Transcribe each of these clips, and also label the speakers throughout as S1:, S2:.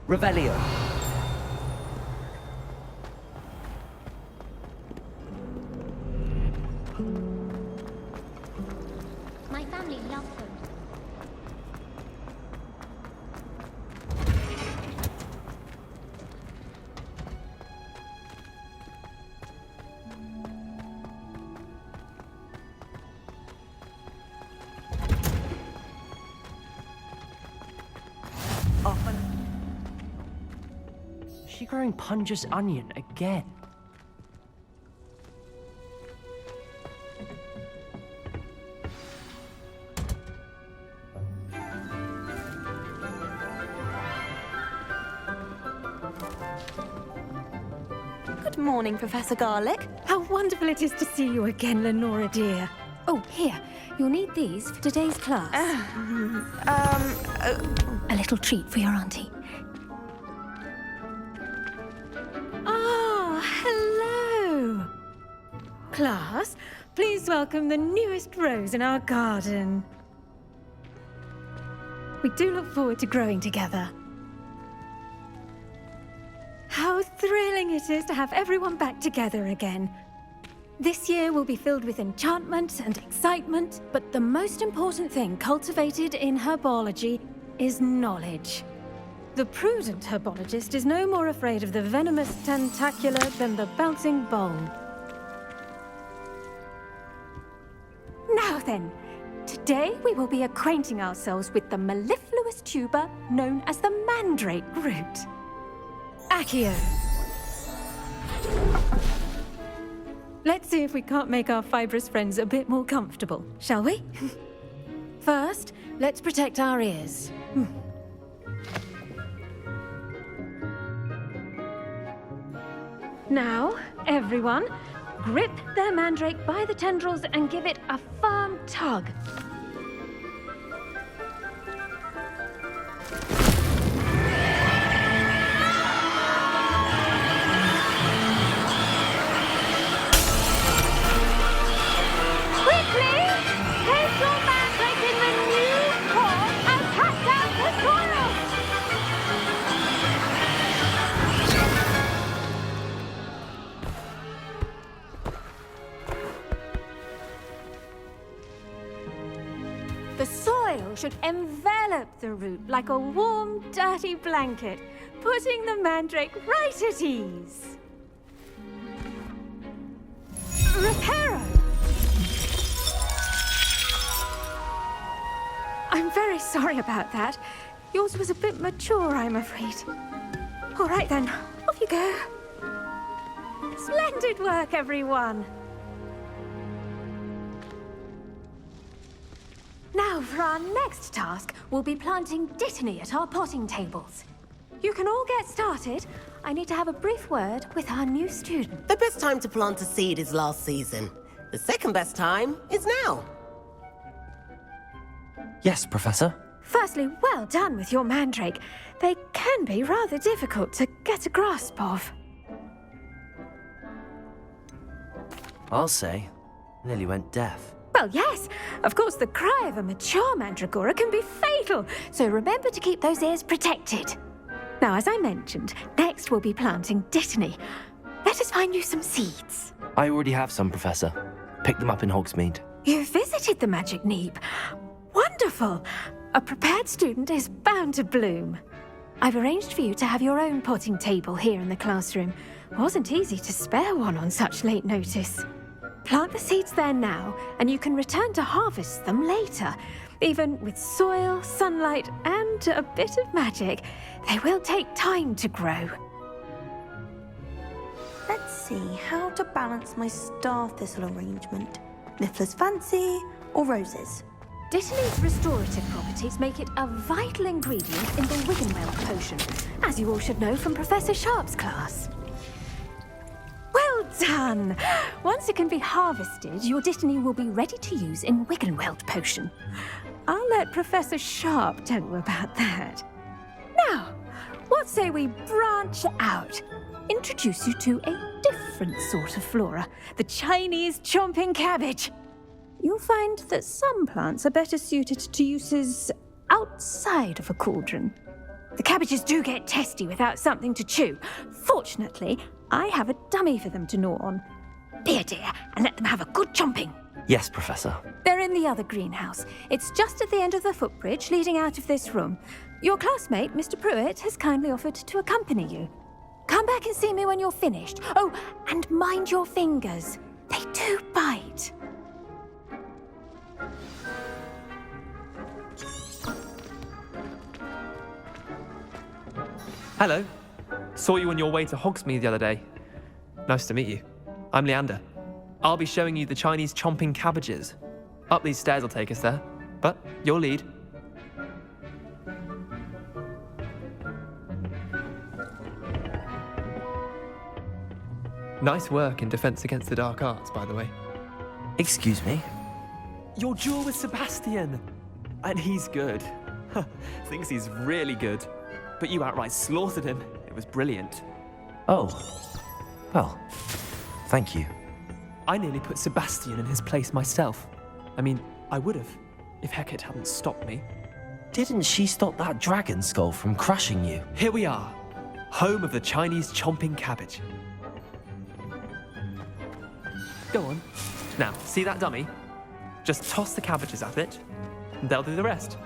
S1: Revelio.
S2: My family loves them.
S1: Is she growing Punja's onion again?
S3: Good morning, Professor Garlic.
S4: How wonderful it is to see you again, Lenora dear. Oh, here. You'll need these for today's class. A little treat for your auntie. Ah, hello. Class, please welcome the newest rose in our garden. We do look forward to growing together. How thrilling it is to have everyone back together again. This year will be filled with enchantment and excitement, but the most important thing cultivated in herbology is knowledge. The prudent herbologist is no more afraid of the venomous tentacula than the bouncing bowl. Now then, today we will be acquainting ourselves with the mellifluous tuber known as the mandrake root. Accio. Let's see if we can't make our fibrous friends a bit more comfortable, shall we? First, let's protect our ears. Now, everyone, grip their mandrake by the tendrils and give it a firm tug. The soil should envelop the root like a warm, dirty blanket, putting the mandrake right at ease. Reparo! I'm very sorry about that. Yours was a bit mature, I'm afraid. All right then, off you go. Splendid work, everyone! Now, for our next task, we'll be planting dittany at our potting tables. You can all get started. I need to have a brief word with our new student.
S5: The best time to plant a seed is last season. The second best time is now.
S1: Yes, Professor.
S4: Firstly, well done with your mandrake. They can be rather difficult to get a grasp of.
S1: I'll say. Nearly went deaf.
S4: Well, yes. Of course, the cry of a mature mandragora can be fatal, so remember to keep those ears protected. Now, as I mentioned, next we'll be planting dittany. Let us find you some seeds.
S1: I already have some, Professor. Picked them up in Hogsmeade.
S4: You visited the Magic Neep. Wonderful. A prepared student is bound to bloom. I've arranged for you to have your own potting table here in the classroom. Wasn't easy to spare one on such late notice. Plant the seeds there now, and you can return to harvest them later. Even with soil, sunlight, and a bit of magic, they will take time to grow.
S3: Let's see how to balance my star thistle arrangement. Niffler's fancy or roses?
S4: Dittany's restorative properties make it a vital ingredient in the Wiggenweld potion, as you all should know from Professor Sharp's class. Well done! Once it can be harvested, your dittany will be ready to use in Wiggenweld potion. I'll let Professor Sharp tell you about that. Now, what say we branch out? Introduce you to a different sort of flora, the Chinese chomping cabbage. You'll find that some plants are better suited to uses outside of a cauldron. The cabbages do get testy without something to chew. Fortunately, I have a dummy for them to gnaw on. Be a dear and let them have a good chomping.
S1: Yes, Professor.
S4: They're in the other greenhouse. It's just at the end of the footbridge leading out of this room. Your classmate, Mr. Pruitt, has kindly offered to accompany you. Come back and see me when you're finished. Oh, and mind your fingers. They do bite.
S6: Hello. Saw you on your way to Hogsmeade the other day. Nice to meet you. I'm Leander. I'll be showing you the Chinese chomping cabbages. Up these stairs will take us there, but your lead. Nice work in Defense Against the Dark Arts, by the way.
S1: Excuse me?
S6: Your duel with Sebastian! And he's good. Thinks he's really good. But you outright slaughtered him. It was brilliant.
S1: Oh. Well, thank you.
S6: I nearly put Sebastian in his place myself. I mean, I would have, if Hecate hadn't stopped me.
S1: Didn't she stop that dragon skull from crushing you?
S6: Here we are, home of the Chinese chomping cabbage. Go on. Now, see that dummy? Just toss the cabbages at it, and they'll do the rest.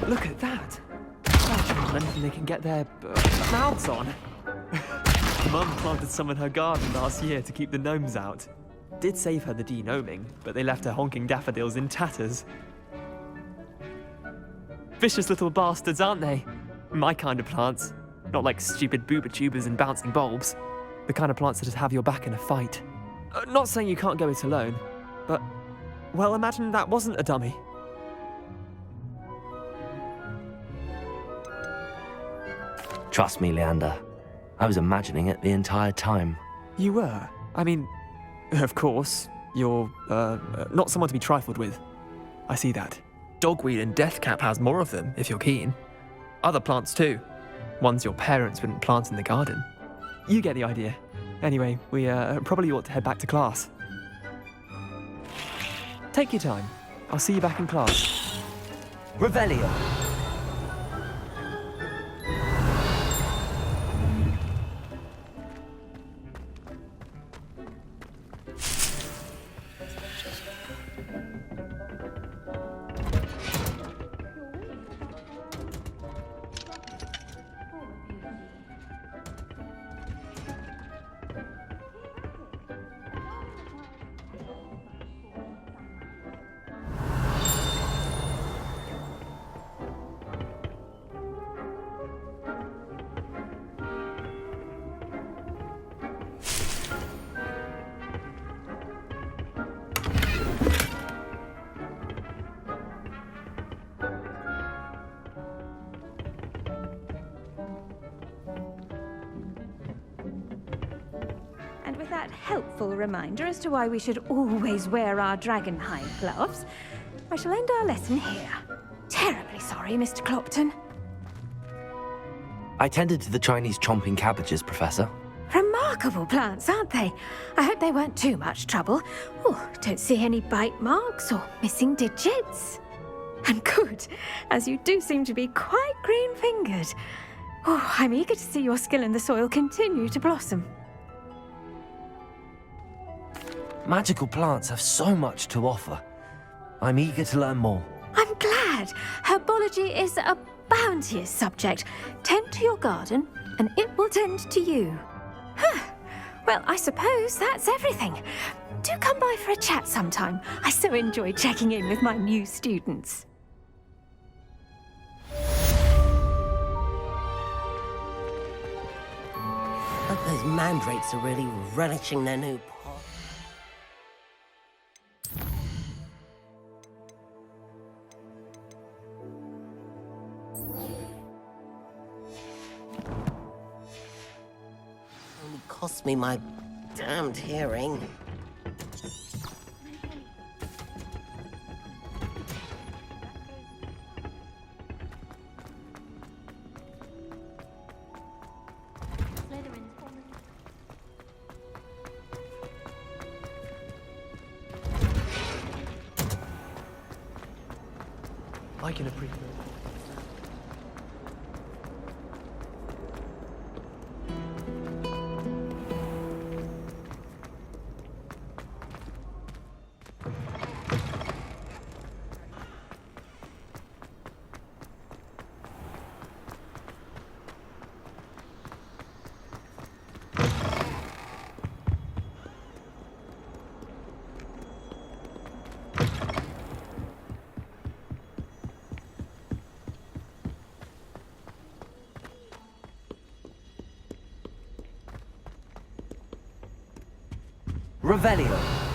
S6: Look at that! That's anything they can get their mouths on. Mum planted some in her garden last year to keep the gnomes out. Did save her the de-gnoming, but they left her honking daffodils in tatters. Vicious little bastards, aren't they? My kind of plants. Not like stupid booba tubers and bouncing bulbs. The kind of plants that just have your back in a fight. Not saying you can't go it alone, but, well, imagine that wasn't a dummy.
S1: Trust me, Leander. I was imagining it the entire time.
S6: You were? I mean, of course, you're, not someone to be trifled with. I see that. Dogweed and deathcap has more of them, if you're keen. Other plants too. Ones your parents wouldn't plant in the garden. You get the idea. Anyway, we probably ought to head back to class. Take your time. I'll see you back in class.
S1: Revelio.
S4: With that helpful reminder as to why we should always wear our dragonhide gloves, I shall end our lesson here. Terribly sorry, Mr. Clopton.
S1: I tended to the Chinese chomping cabbages, Professor.
S4: Remarkable plants, aren't they? I hope they weren't too much trouble. Oh, don't see any bite marks or missing digits. And good, as you do seem to be quite green-fingered. Oh, I'm eager to see your skill in the soil continue to blossom.
S1: Magical plants have so much to offer. I'm eager to learn more.
S4: I'm glad. Herbology is a bounteous subject. Tend to your garden, and it will tend to you. Well, I suppose that's everything. Do come by for a chat sometime. I so enjoy checking in with my new students.
S5: But those mandrakes are really relishing their new pot. cost me my damned hearing.
S2: Slytherin's fallen.
S6: I can appreciate.
S1: Revelio.